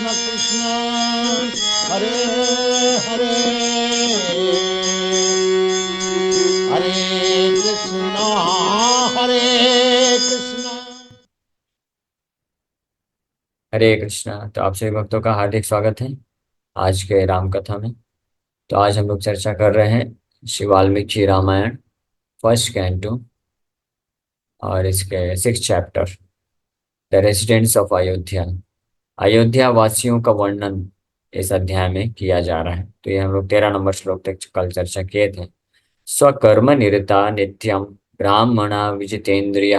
हरे हरे हरे कृष्णा हरे कृष्णा। हरे कृष्णा। तो आप सभी भक्तों का हार्दिक स्वागत है आज के राम कथा में। तो आज हम लोग चर्चा कर रहे हैं श्री वाल्मीकि रामायण फर्स्ट कैंटो और इसके 6 chapter the residents of Ayodhya. Ayodhya वासियों का वर्णन इस अध्याय में किया जा रहा है। तो ये हम लोग 13 नंबर श्लोक तक कल चर्चा किए थे। स्वकर्म निरता नित्यम ब्राह्मणा विजितेंद्रिय,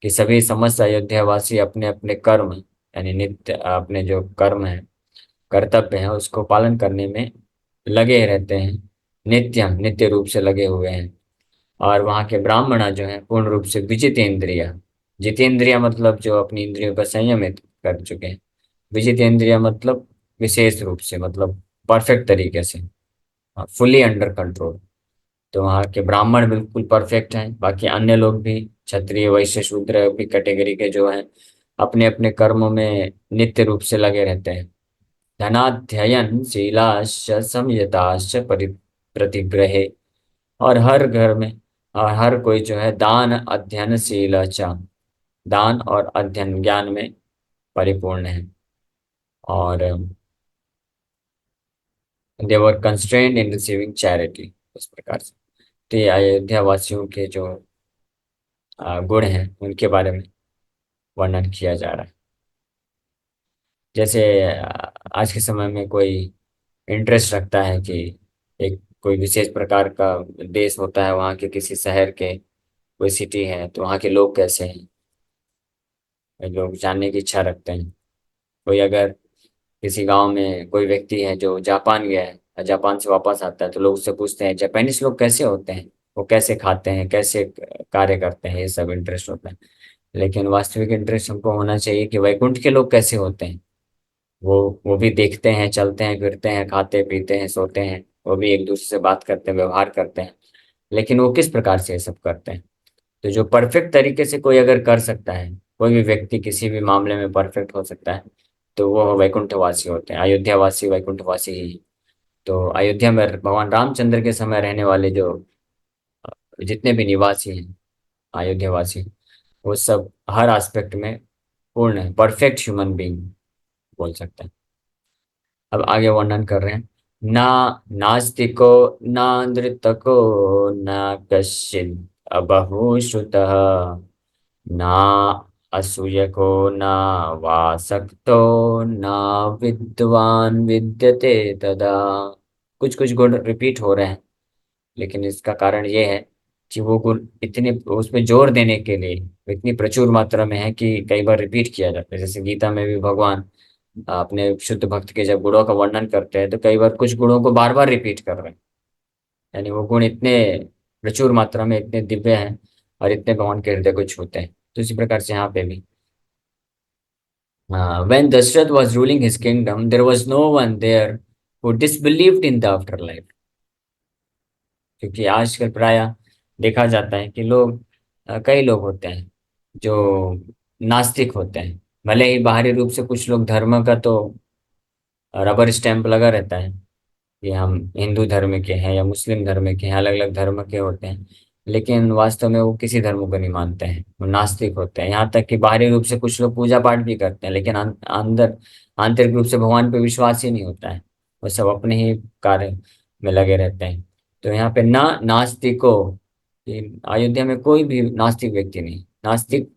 कि सभी समस्त अयोध्यावासी अपने अपने कर्म यानी नित्य अपने जो कर्म है कर्तव्य है उसको पालन करने में लगे रहते हैं। नित्यम नित्य रूप से लगे हुए हैं। और वहाँ के ब्राह्मण जो है पूर्ण रूप से विजितेंद्रिय, जितेंद्रिय मतलब जो अपनी इंद्रियों का संयमित कर चुके हैं। विजितेंद्रिय मतलब विशेष रूप से, मतलब परफेक्ट तरीके से, फुली अंडर कंट्रोल। तो वहाँ के ब्राह्मण बिल्कुल परफेक्ट हैं। बाकी अन्य लोग भी, क्षत्रिय वैश्य शूद्र भी कैटेगरी के जो हैं, अपने अपने कर्मों में नित्य रूप से लगे रहते हैं। धनाध्ययन शीलाश्च संयताश्च प्रतिग्रहे, और हर घर में और हर कोई जो है दान अध्ययनशील च, दान और अध्ययन ज्ञान में परिपूर्ण है। और देवर कंस्ट्रेंड इन रिसीविंग चैरिटी, इस प्रकार से। तो ये अयोध्या वासियों के जो गुण हैं उनके बारे में वर्णन किया जा रहा है। जैसे आज के समय में कोई इंटरेस्ट रखता है कि एक कोई विशेष प्रकार का देश होता है, वहाँ के किसी शहर के कोई सिटी है तो वहाँ के लोग कैसे हैं, लोग जानने की इच्छा रखते हैं। कोई अगर किसी गांव में कोई व्यक्ति है जो जापान गया है और जापान से वापस आता है तो लोग उससे पूछते हैं जापानीज लोग कैसे होते हैं, वो कैसे खाते हैं, कैसे कार्य करते हैं, ये सब इंटरेस्ट होता है। लेकिन वास्तविक इंटरेस्ट हमको होना चाहिए कि वैकुंठ के लोग कैसे होते हैं। वो भी देखते हैं, चलते हैं, फिरते हैं, खाते पीते हैं, सोते हैं, वो भी एक दूसरे से बात करते हैं, व्यवहार करते हैं। लेकिन वो किस प्रकार से ये सब करते हैं। तो जो परफेक्ट तरीके से कोई अगर कर सकता है, कोई भी व्यक्ति किसी भी मामले में परफेक्ट हो सकता है, तो वो वैकुंठवासी होते हैं, अयोध्यावासी वैकुंठवासी ही। तो अयोध्या में भगवान रामचंद्र के समय रहने वाले जो जितने भी निवासी हैं अयोध्यावासी, वो सब हर एस्पेक्ट में पूर्ण है, परफेक्ट ह्यूमन बीइंग बोल सकते हैं। अब आगे वर्णन कर रहे हैं। ना नास्तिको ना नृतको ना कश्चिद अबहुश्रुतः, ना असूयको ना वासक्तो ना विद्वान विद्यते तदा। कुछ कुछ गुण रिपीट हो रहे हैं, लेकिन इसका कारण ये है कि वो गुण इतने उसमें जोर देने के लिए इतनी प्रचुर मात्रा में है कि कई बार रिपीट किया जाता है। जैसे गीता में भी भगवान अपने शुद्ध भक्त के जब गुणों का वर्णन करते हैं तो कई बार कुछ गुणों को बार बार रिपीट कर रहे हैं। यानी वो गुण इतने प्रचुर मात्रा में इतने दिव्य हैं और इतने भगवान के हृदय को छूते हैं। तो इसी प्रकार से यहाँ पे भी when Dashrath was ruling his kingdom, there was no one there who disbelieved in the afterlife। क्योंकि आजकल प्राय देखा जाता है कि लोग कई लोग होते हैं जो नास्तिक होते हैं। भले ही बाहरी रूप से कुछ लोग धर्म का तो रबर स्टैंप लगा रहता है कि हम हिंदू धर्म के हैं या मुस्लिम धर्म के हैं, अलग अलग धर्म के होते हैं, लेकिन वास्तव में वो किसी धर्म को नहीं मानते हैं, वो नास्तिक होते हैं। यहाँ तक कि बाहरी रूप से कुछ लोग पूजा पाठ भी करते हैं, लेकिन अंदर आंतरिक रूप से भगवान पे विश्वास ही नहीं होता है। वो सब अपने ही कार्य में लगे रहते हैं। तो यहाँ पे ना नास्तिको, कि अयोध्या में कोई भी नास्तिक व्यक्ति नहीं। नास्तिक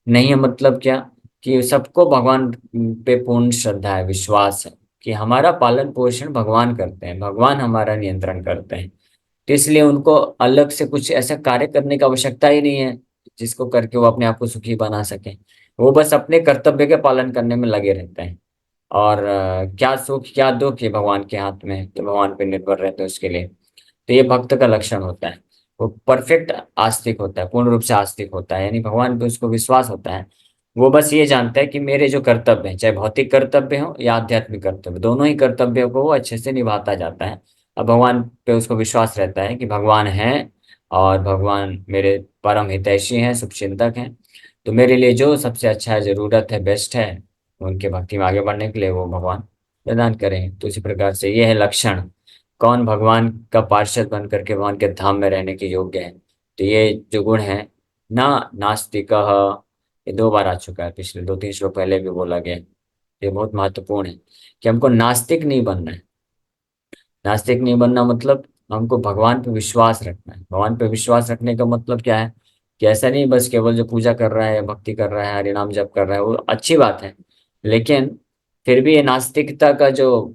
नहीं है मतलब क्या, कि सबको भगवान पे पूर्ण श्रद्धा है, विश्वास है कि हमारा पालन पोषण भगवान करते हैं, भगवान हमारा नियंत्रण करते हैं। तो इसलिए उनको अलग से कुछ ऐसा कार्य करने की आवश्यकता ही नहीं है जिसको करके वो अपने आप को सुखी बना सके। वो बस अपने कर्तव्य के पालन करने में लगे रहते हैं। और क्या सुख क्या दुख ये भगवान के हाथ में है, तो भगवान पे निर्भर रहते हैं उसके लिए। तो ये भक्त का लक्षण होता है। वो परफेक्ट आस्तिक होता है, पूर्ण रूप से आस्तिक होता है, यानी भगवान पे उसको विश्वास होता है। वो बस ये जानता है कि मेरे जो कर्तव्य हैं, चाहे भौतिक कर्तव्य हो या आध्यात्मिक कर्तव्य, दोनों ही कर्तव्यों को वो अच्छे से निभाता जाता है। अब भगवान पे उसको विश्वास रहता है कि भगवान है और भगवान मेरे परम हितैषी हैं, शुभचिंतक हैं। तो मेरे लिए जो सबसे अच्छा है, जरूरत है, बेस्ट है, उनके भक्ति में आगे बढ़ने के लिए वो भगवान प्रदान करें। तो इसी प्रकार से ये है लक्षण, कौन भगवान का पार्षद बन करके भगवान के धाम में रहने के योग्य है। तो ये जो गुण है, ना नास्तिक, ये 2 बार आ चुका है, पिछले 2-3 श्लोक पहले भी बोला गया है। ये बहुत महत्वपूर्ण है कि हमको नास्तिक नहीं बनना है। नास्तिक नहीं बनना मतलब हमको भगवान पे विश्वास रखना है। भगवान पे विश्वास रखने का मतलब क्या है कि ऐसा नहीं बस केवल जो पूजा कर रहा है, भक्ति कर रहा है, हरि नाम जप कर रहा है, वो अच्छी बात है, लेकिन फिर भी ये नास्तिकता का जो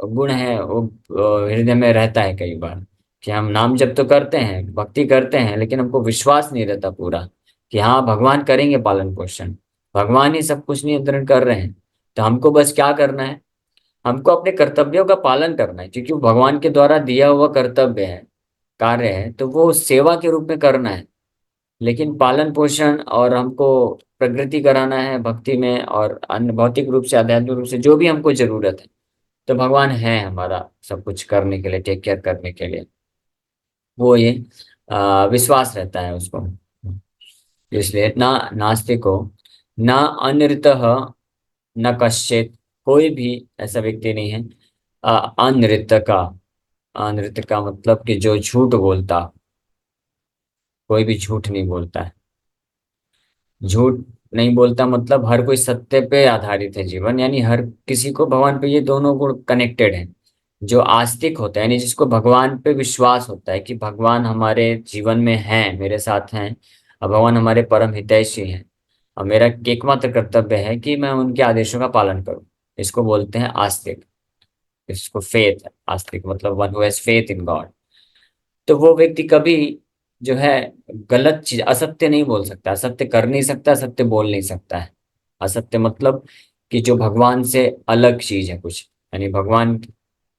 गुण है वो हृदय में रहता है कई बार, कि हम नाम जप तो करते हैं, भक्ति करते हैं, लेकिन हमको विश्वास नहीं रहता पूरा कि हाँ भगवान करेंगे पालन पोषण, भगवान ही सब कुछ नियंत्रण कर रहे हैं। तो हमको बस क्या करना है, हमको अपने कर्तव्यों का पालन करना है, क्योंकि वो भगवान के द्वारा दिया हुआ कर्तव्य है, कार्य है, तो वो सेवा के रूप में करना है। लेकिन पालन पोषण और हमको प्रगति कराना है भक्ति में और अन्य भौतिक रूप से, आध्यात्मिक रूप से जो भी हमको जरूरत है, तो भगवान है हमारा सब कुछ करने के लिए, टेक केयर करने के लिए। वो ये विश्वास रहता है उसको। इसलिए ना नास्तिक हो, ना अनृतः, न कश्चित, कोई भी ऐसा व्यक्ति नहीं है अनृत का। अनृत का मतलब कि जो झूठ बोलता, कोई भी झूठ नहीं बोलता है। झूठ नहीं बोलता मतलब हर कोई सत्य पे आधारित है जीवन, यानी हर किसी को भगवान पे ये दोनों गुण कनेक्टेड हैं। जो आस्तिक होता है, यानी जिसको भगवान पे विश्वास होता है कि भगवान हमारे जीवन में हैं, मेरे साथ हैं, और भगवान हमारे परम हितैषी हैं, और मेरा एकमात्र कर्तव्य है कि मैं उनके आदेशों का पालन करूं, इसको बोलते हैं आस्तिक। इसको फेथ, आस्तिक मतलब one who has faith in God. तो वो व्यक्ति कभी जो है गलत चीज, असत्य नहीं बोल सकता, असत्य कर नहीं सकता, असत्य बोल नहीं सकता है। असत्य मतलब कि जो भगवान से अलग चीज है कुछ, यानी भगवान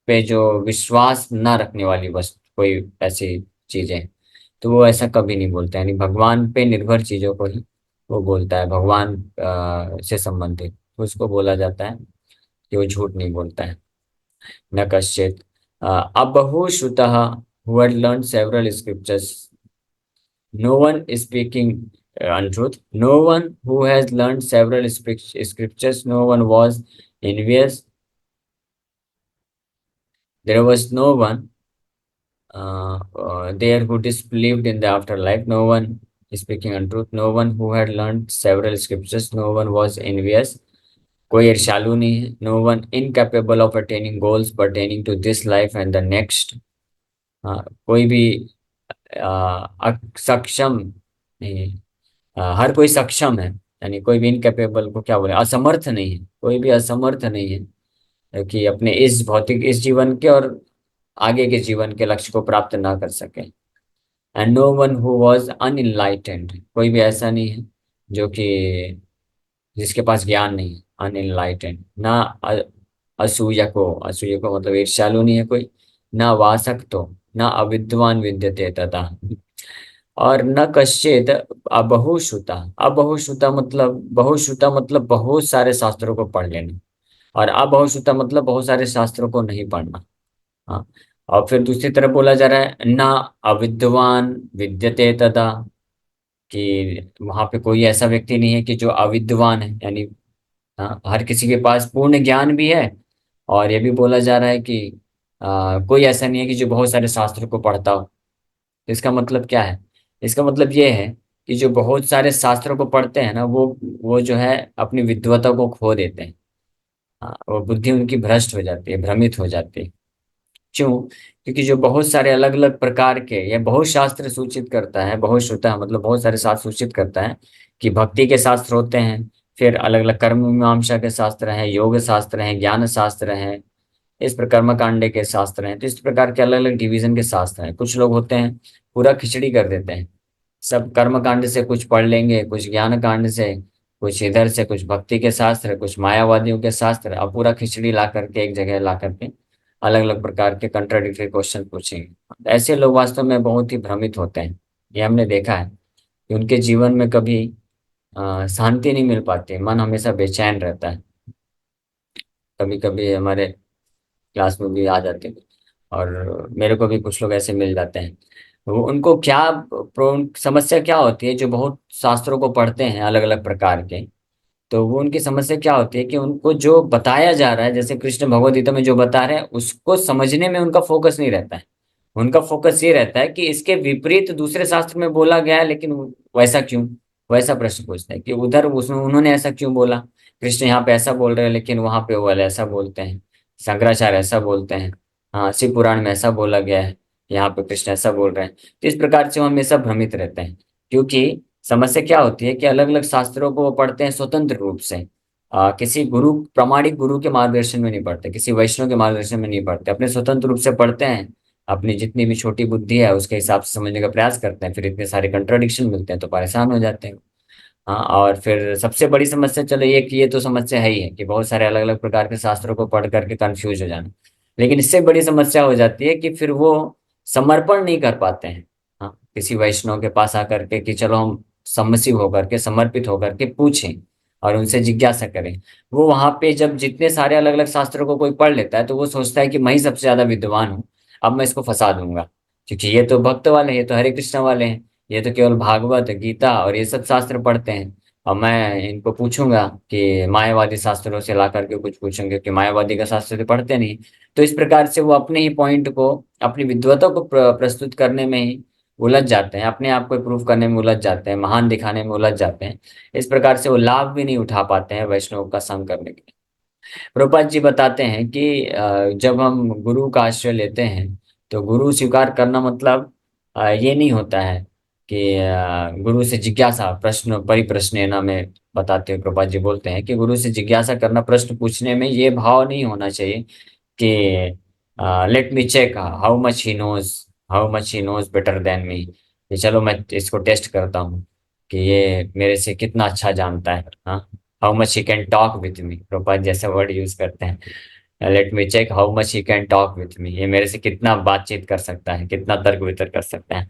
पे जो विश्वास ना रखने वाली वस्तु कोई ऐसी चीजें, तो वो ऐसा कभी नहीं बोलता, यानी भगवान पे निर्भर चीजों को ही वो बोलता है, भगवान से संबंधित, तो उसको बोला जाता है कि वो झूठ नहीं बोलता है। न कश्चित अबहुश्रुतः, who had learned several scriptures, no one is speaking untruth, no one who has learned several scriptures, no one was envious, there was no one there who disbelieved in the afterlife, no one is speaking untruth, no one who had learned several scriptures, no one was envious, कोई ईर्ष्यालु नहीं है, no one incapable of attaining goals pertaining to this life and the next, कोई भी सक्षम नहीं है, हर कोई सक्षम है, यानी कोई भी इनकेपेबल को क्या बोले, असमर्थ नहीं है, कोई भी असमर्थ नहीं है कि अपने इस भौतिक इस जीवन के और आगे के जीवन के लक्ष्य को प्राप्त ना कर सके। And no one who was unenlightened, कोई भी ऐसा नहीं है जो कि जिसके पास ज्ञान नहीं है, अनइनलाइटेंड। ना असूया को, असूया को मतलब ईर्ष्यालु नहीं है कोई, ना वासक्तो, ना अविद्वान विद्यते तथा, और न कश्चित अबहुश्रुता। अबहुश्रुता मतलब, बहुश्रुता मतलब बहुत सारे शास्त्रों को पढ़ लेना, और अबहुश्रुता मतलब बहुत सारे शास्त्रों को नहीं पढ़ना। हाँ, और फिर दूसरी तरफ बोला जा रहा है ना अविद्वान विद्यते तदा, कि वहां पे कोई ऐसा व्यक्ति नहीं है कि जो अविद्वान है, यानी हाँ हर किसी के पास पूर्ण ज्ञान भी है। और ये भी बोला जा रहा है कि कोई ऐसा नहीं है कि जो बहुत सारे शास्त्रों को पढ़ता हो। तो इसका मतलब क्या है, इसका मतलब ये है कि जो बहुत सारे शास्त्रों को पढ़ते हैं ना, वो जो है अपनी विद्वता को खो देते हैं। हाँ, वो बुद्धि उनकी भ्रष्ट हो जाती है, भ्रमित हो जाती है। क्यों? क्योंकि जो बहुत सारे अलग अलग प्रकार के, या बहुत शास्त्र सूचित करता है, बहुत श्रुता मतलब बहुत सारे शास्त्र सूचित करता है कि भक्ति के शास्त्र होते हैं, फिर अलग अलग कर्म मीमांसा के शास्त्र हैं, योग शास्त्र हैं, ज्ञान शास्त्र हैं, इस प्रकार कर्म कांडे के शास्त्र हैं। तो इस प्रकार के अलग अलग डिवीजन के शास्त्र हैं। कुछ लोग होते हैं पूरा खिचड़ी कर देते हैं, सब कर्म कांड से कुछ पढ़ लेंगे, कुछ ज्ञान कांड से, कुछ इधर से, कुछ भक्ति के शास्त्र, कुछ मायावादियों के शास्त्र, अब पूरा खिचड़ी ला करके एक जगह ला करके अलग अलग प्रकार के कंट्राडिक्टरी क्वेश्चन पूछेंगे। ऐसे लोग वास्तव में बहुत ही भ्रमित होते हैं। ये हमने देखा है कि उनके जीवन में कभी शांति नहीं मिल पाती, मन हमेशा बेचैन रहता है। कभी कभी हमारे क्लास में भी आ जाते हैं, और मेरे को भी कुछ लोग ऐसे मिल जाते हैं। वो उनको क्या समस्या क्या होती है, जो बहुत शास्त्रों को पढ़ते हैं अलग अलग प्रकार के, तो वो उनकी समस्या क्या होती है कि उनको जो बताया जा रहा है, जैसे कृष्ण भगवद गीता में जो बता रहे हैं, उसको समझने में उनका फोकस नहीं रहता है। उनका फोकस ये रहता है कि इसके विपरीत दूसरे शास्त्र में बोला गया है, लेकिन वैसा क्यों, वैसा प्रश्न पूछते हैं कि उधर उसमें उन्होंने ऐसा क्यों बोला। कृष्ण यहाँ पे ऐसा बोल रहे हैं, लेकिन वहां पे वो वाले ऐसा बोलते हैं, शंकराचार्य ऐसा बोलते हैं, हाँ शिव पुराण में ऐसा बोला गया है, यहाँ पे कृष्ण ऐसा बोल रहे हैं। तो इस प्रकार से वो हमेशा भ्रमित रहते हैं, क्योंकि समस्या क्या होती है कि अलग अलग शास्त्रों को वो पढ़ते हैं स्वतंत्र रूप से। किसी गुरु, प्रामाणिक गुरु के मार्गदर्शन में नहीं पढ़ते, किसी वैष्णव के मार्गदर्शन में नहीं पढ़ते, अपने स्वतंत्र रूप से पढ़ते हैं, अपनी जितनी भी छोटी बुद्धि है उसके हिसाब से समझने का प्रयास करते हैं। फिर इतने सारे कंट्राडिक्शन मिलते हैं तो परेशान हो जाते हैं। हाँ, और फिर सबसे बड़ी समस्या, चलो ये तो समस्या है ही है कि बहुत सारे अलग अलग प्रकार के शास्त्रों को पढ़ करके कंफ्यूज हो जाना। लेकिन इससे बड़ी समस्या हो जाती है कि फिर वो समर्पण नहीं कर पाते हैं। हाँ, किसी वैष्णव के पास आकर के कि चलो हम सम्मसिव होकर के, समर्पित होकर के पूछें और उनसे जिज्ञासा करें। वो वहां पे जब जितने सारे अलग अलग शास्त्रों को कोई पढ़ लेता है तो वो सोचता है कि मैं ही सबसे ज्यादा विद्वान हूँ, अब मैं इसको फंसा दूंगा, क्योंकि ये तो भक्त वाले हैं, ये तो हरे कृष्ण वाले हैं, ये तो केवल भागवत गीता और ये सब शास्त्र पढ़ते हैं। और मैं इनको पूछूंगा कि मायावादी शास्त्रों से ला करके कुछ पूछूंगे कि मायावादी का शास्त्र तो पढ़ते नहीं। तो इस प्रकार से वो अपने ही पॉइंट को, अपनी विद्वता को प्रस्तुत करने में ही उलझ जाते हैं, अपने आप को प्रूव करने में उलझ जाते हैं, महान दिखाने में उलझ जाते हैं। इस प्रकार से वो लाभ भी नहीं उठा पाते हैं वैष्णव का संग करने के लिए। प्रभुपाद जी बताते हैं कि जब हम गुरु का आश्रय लेते हैं तो गुरु स्वीकार करना मतलब ये नहीं होता है कि गुरु से जिज्ञासा, प्रश्न परिप्रश्न ना में बताते हुए प्रभुपाद जी बोलते हैं कि गुरु से जिज्ञासा करना, प्रश्न पूछने में ये भाव नहीं होना चाहिए कि let me check how much he knows better than me, कि चलो मैं इसको टेस्ट करता हूँ कि ये मेरे से कितना अच्छा जानता है। हाँ, how much he can talk with me, Prabhupada जैसा वर्ड यूज करते हैं, let me check how much he can talk with me, ये मेरे से कितना बातचीत कर सकता है, कितना तर्क वितर्क कर सकता है।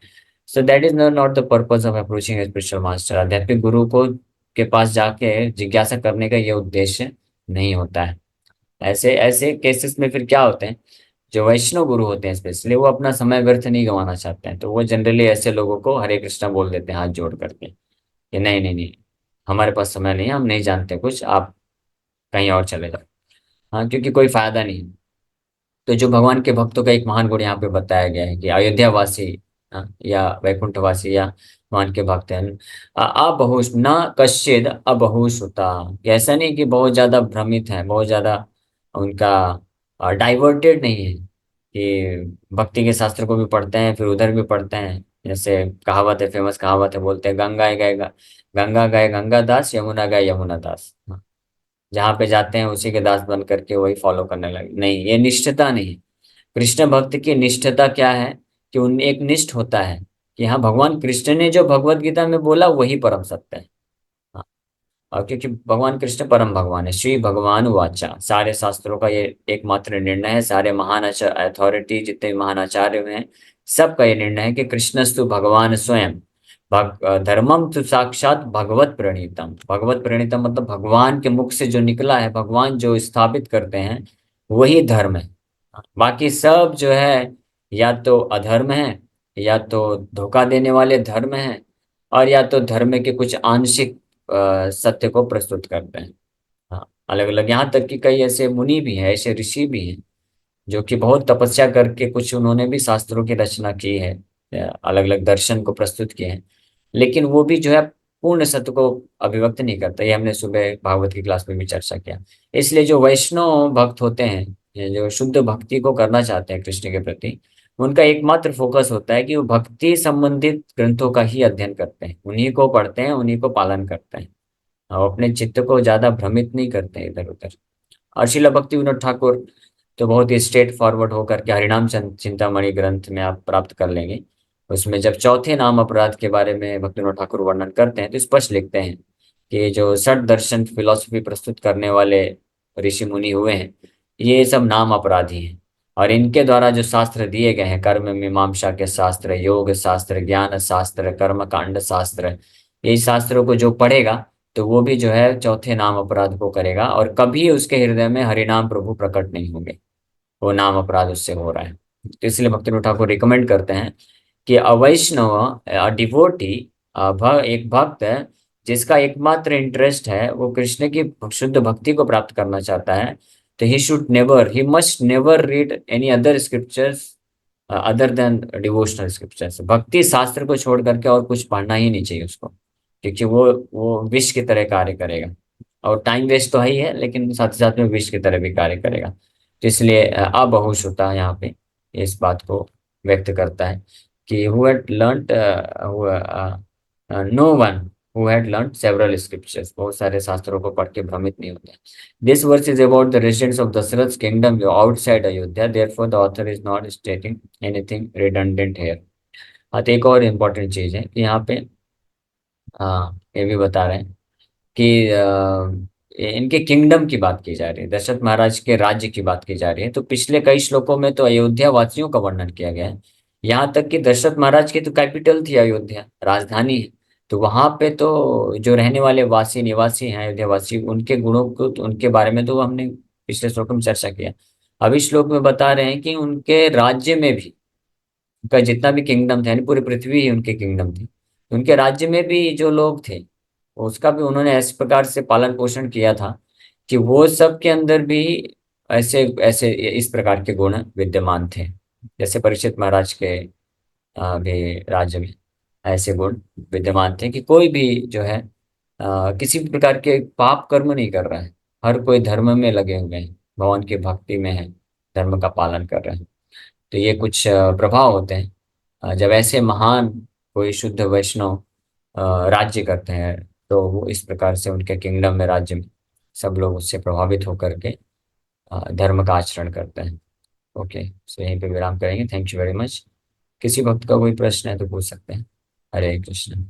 So that is not the purpose of approaching a spiritual master. आध्यात्मिक गुरु को के पास जाके जिज्ञासा करने का ये उद्देश्य नहीं होता है। ऐसे ऐसे केसेस में फिर क्या होते हैं, जो वैष्णव गुरु होते हैं स्पेशली, वो अपना समय व्यर्थ नहीं गंवाना चाहते हैं, तो वो जनरली ऐसे लोगों को हरे कृष्णा बोल देते हैं हाथ जोड़ करके कि नहीं नहीं नहीं, हमारे पास समय नहीं है, हम नहीं जानते कुछ, आप कहीं और चले जाओ। हाँ, क्योंकि कोई फायदा नहीं है। तो जो भगवान के भक्तों का एक महान गुण यहाँ पे बताया गया है कि अयोध्या वासी, या वैकुंठ वासी या भगवान के भक्त हैं, अबहुष न कश्चिद अबहुश्रुता, कि ऐसा नहीं कि बहुत ज्यादा भ्रमित है, बहुत ज्यादा उनका डाइवर्टेड नहीं है कि भक्ति के शास्त्र को भी पढ़ते हैं फिर उधर भी पढ़ते हैं। जैसे कहावत है, फेमस कहावत है, बोलते हैं गंगा गए गंगा दास, यमुना गए यमुना दास। जहाँ पे जाते हैं उसी के दास बन करके वही फॉलो करने लगे, नहीं, ये निष्ठता नहीं है। कृष्ण भक्त की निष्ठता क्या है कि उन एक निष्ठ होता है कि हाँ, भगवान कृष्ण ने जो भगवत गीता में बोला वही परम सत्य है। हाँ, और क्योंकि भगवान कृष्ण परम भगवान है, श्री भगवान वाचा, सारे शास्त्रों का ये एकमात्र निर्णय है, सारे महान अथॉरिटी जितने भी महान आचार्य हुए हैं सबका ये निर्णय है कि कृष्णस्तु भगवान स्वयं, धर्मम तो साक्षात भगवत प्रणीतम। भगवत प्रणीतम मतलब भगवान के मुख से जो निकला है, भगवान जो स्थापित करते हैं वही धर्म है। बाकी सब जो है या तो अधर्म है, या तो धोखा देने वाले धर्म है, और या तो धर्म के कुछ आंशिक सत्य को प्रस्तुत करते हैं। हाँ, अलग अलग, यहाँ तक कि कई ऐसे मुनि भी हैं, ऐसे ऋषि भी हैं जो कि बहुत तपस्या करके कुछ उन्होंने भी शास्त्रों की रचना की है, अलग अलग दर्शन को प्रस्तुत किए हैं, लेकिन वो भी जो है पूर्ण सत्य को अभिव्यक्त नहीं करता। ये हमने सुबह भागवत की क्लास में भी चर्चा किया। इसलिए जो वैष्णव भक्त होते हैं, ये जो शुद्ध भक्ति को करना चाहते हैं कृष्ण के प्रति, उनका एकमात्र फोकस होता है कि वो भक्ति संबंधित ग्रंथों का ही अध्ययन करते हैं, उन्हीं को पढ़ते हैं, उन्हीं को पालन करते हैं, और अपने चित्त को ज्यादा भ्रमित नहीं करते हैं इधर उधर। और श्रील भक्ति विनोद ठाकुर तो बहुत ही स्ट्रेट फॉरवर्ड होकर के हरिनाम चिंतामणि ग्रंथ में आप प्राप्त कर लेंगे। उसमें जब चौथे नाम अपराध के बारे में भक्ति विनोद ठाकुर वर्णन करते हैं तो स्पष्ट लिखते हैं कि जो षट दर्शन फिलॉसफी प्रस्तुत करने वाले ऋषि मुनि हुए हैं, ये सब नाम अपराधी हैं, और इनके द्वारा जो शास्त्र दिए गए हैं, कर्म मीमांसा के शास्त्र, योग शास्त्र, ज्ञान शास्त्र, कर्म कांड शास्त्र, ये शास्त्रों को जो पढ़ेगा तो वो भी जो है चौथे नाम अपराध को करेगा, और कभी उसके हृदय में हरिनाम प्रभु प्रकट नहीं होंगे, वो नाम अपराध उससे हो रहा है। तो इसलिए भक्ति ठाकुर रिकमेंड करते हैं कि अवैष्णव डिवोटी एक भक्त जिसका एकमात्र इंटरेस्ट है वो कृष्ण की शुद्ध भक्ति को प्राप्त करना चाहता है, तो he must never read any other scriptures other than devotional scriptures. भक्ति शास्त्र को छोड़ करके और कुछ पढ़ना ही नहीं चाहिए उसको, क्योंकि वो विष की तरह कार्य करेगा। और टाइम वेस्ट तो है ही है, लेकिन साथ ही साथ में विष की तरह भी कार्य करेगा। तो इसलिए अबहुश्रुता यहाँ पे इस बात को व्यक्त करता है कि who had learned, no one who had learned several scriptures, बहुत सारे शास्त्रों को पढ़ के भ्रमित नहीं होते। This verse is about the residents of Dasharatha kingdom outside Ayodhya, therefore the author is not stating anything redundant here. हाँ, तो एक और इम्पोर्टेंट चीज है कि यहाँ पे ये भी बता रहे हैं कि इनके किंगडम की बात की जा रही है, दशरथ महाराज के राज्य की बात की जा रही है। तो पिछले कई श्लोकों में तो अयोध्या वासियों का वर्णन किया गया है, यहाँ तक कि दशरथ महाराज की तो कैपिटल थी अयोध्या, राजधानी है। तो वहां पे तो जो रहने वाले वासी निवासी हैं अयोध्या वासी, उनके गुणों को तो उनके बारे में तो हमने पिछले श्लोक में चर्चा किया। अब इस श्लोक में बता रहे हैं कि उनके राज्य में भी, उनका जितना भी किंगडम था, यानी पूरी पृथ्वी ही उनके किंगडम थी, उनके राज्य में भी जो लोग थे उसका भी उन्होंने इस प्रकार से पालन पोषण किया था कि वो सब के अंदर भी ऐसे ऐसे इस प्रकार के गुण विद्यमान थे। जैसे परीक्षित महाराज के भी राज्य में ऐसे गुण विद्यमान थे कि कोई भी जो है किसी भी प्रकार के पाप कर्म नहीं कर रहा है, हर कोई धर्म में लगे हुए हैं, भगवान की भक्ति में है, धर्म का पालन कर रहे हैं। तो ये कुछ प्रभाव होते हैं जब ऐसे महान कोई शुद्ध वैष्णव राज्य करते हैं, तो वो इस प्रकार से उनके किंगडम में, राज्य में सब लोग उससे प्रभावित होकर के धर्म का आचरण करते हैं। ओके, सो यहीं पे विराम करेंगे। Thank you very much. किसी भक्त का कोई प्रश्न है तो पूछ सकते हैं। हरे कृष्ण।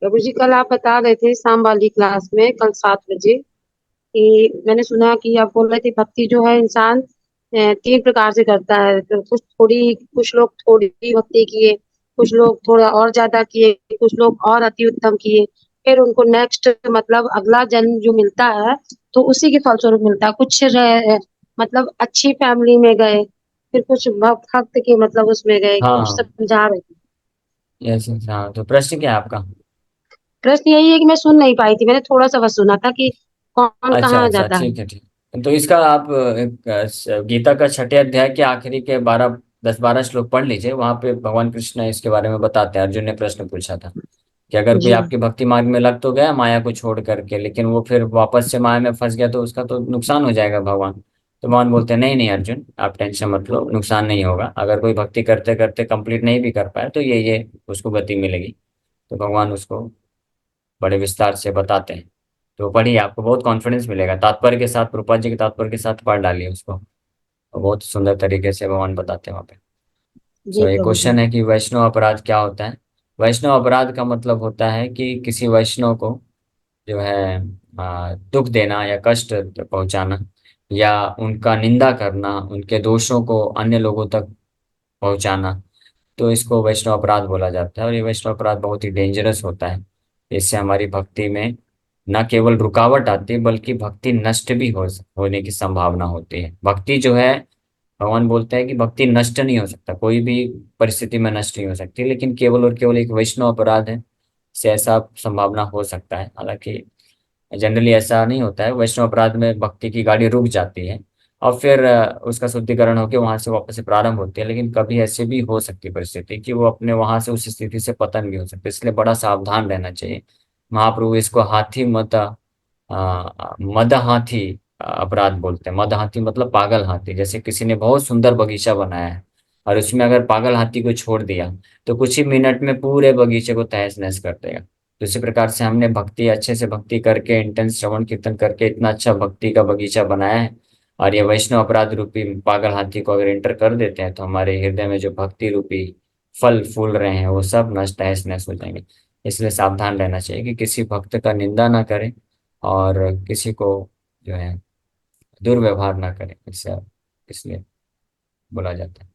प्रभु जी, कल आप बता रहे थे शाम वाली क्लास में, कल 7 बजे, कि मैंने सुना कि आप बोल रहे थे भक्ति जो है इंसान 3 प्रकार से करता है। तो कुछ लोग थोड़ी भक्ति किए, कुछ लोग थोड़ा और ज्यादा किए, कुछ लोग और अति उत्तम किए, फिर उनको नेक्स्ट मतलब अगला जन्म जो मिलता है तो उसी के फलस्वरूप मिलता है। मतलब अच्छी फैमिली में गए, फिर कुछ भक्त के मतलब उसमें गए, हाँ कुछ हाँ, समझा रहे थे। यस हाँ, तो प्रश्न क्या है आपका? प्रश्न यही है कि मैं सुन नहीं पाई थी, मैंने थोड़ा सा बस सुना था कि कौन अच्छा कहाँ अच्छा, जाता है। ठीक है ठीक है। तो इसका आप गीता का 6 अध्याय के आखिरी के 10-12 श्लोक पढ़ लीजिए। वहां पे भगवान कृष्ण इसके बारे में बताते हैं। अर्जुन ने प्रश्न पूछा था कि अगर कोई जी आपकी भक्ति मार्ग में लग तो गया माया को छोड़ करके, लेकिन वो फिर वापस से माया में फंस गया, तो उसका तो नुकसान हो जाएगा भगवान। तो भगवान बोलते हैं नहीं नहीं अर्जुन, आप टेंशन मत लो, नुकसान नहीं होगा। अगर कोई भक्ति करते करते कंप्लीट नहीं भी कर पाए तो ये उसको गति मिलेगी। तो भगवान उसको बड़े विस्तार से बताते हैं। तो पढ़िए, आपको बहुत कॉन्फिडेंस मिलेगा। तात्पर्य के साथ, रूपा जी के तात्पर्य के साथ पढ़ डालिए उसको, और बहुत सुंदर तरीके से भगवान बताते हैं वहाँ पे। जी सो ये प्रभु जी। क्वेश्चन है कि वैष्णव अपराध क्या होता है। वैष्णव अपराध का मतलब होता है कि किसी वैष्णव को जो है दुख देना या कष्ट पहुंचाना, या उनका निंदा करना, उनके दोषों को अन्य लोगों तक पहुंचाना, तो इसको वैष्णव अपराध बोला जाता है। और ये वैष्णव अपराध बहुत ही डेंजरस होता है। इससे हमारी भक्ति में न केवल रुकावट आती है, बल्कि भक्ति नष्ट भी होने की संभावना होती है। भक्ति जो है, भगवान बोलते हैं कि भक्ति नष्ट नहीं हो सकता, कोई भी परिस्थिति में नष्ट नहीं हो सकती, लेकिन केवल और केवल एक वैष्णव अपराध है से ऐसा संभावना हो सकता है। हालांकि जनरली ऐसा नहीं होता है। वैष्णव अपराध में भक्ति की गाड़ी रुक जाती है और फिर उसका शुद्धिकरण होकर वहां से वापस से प्रारंभ होती है। लेकिन कभी ऐसे भी हो सकती है परिस्थिति कि वो अपने वहां से उस स्थिति से पतन भी हो सकते, इसलिए बड़ा सावधान रहना चाहिए। महाप्रभु इसको हाथी मद हाथी अपराध बोलते हैं। मद हाथी मतलब पागल हाथी। जैसे किसी ने बहुत सुंदर बगीचा बनाया है और उसमें अगर पागल हाथी को छोड़ दिया तो कुछ ही मिनट में पूरे बगीचे को तहस नहस कर देगा। तो इसी प्रकार से हमने भक्ति अच्छे से भक्ति करके, इंटेंस श्रवण कीर्तन करके इतना अच्छा भक्ति का बगीचा बनाया है, और ये वैष्णव अपराध रूपी पागल हाथी को अगर एंटर कर देते हैं तो हमारे हृदय में जो भक्ति रूपी फल फूल रहे हैं वो सब नष्ट तहस नहस हो जाएंगे। इसलिए सावधान रहना चाहिए कि किसी भक्त का निंदा ना करें और किसी को जो है दुर्व्यवहार ना करें। इससे इसलिए बोला जाता है।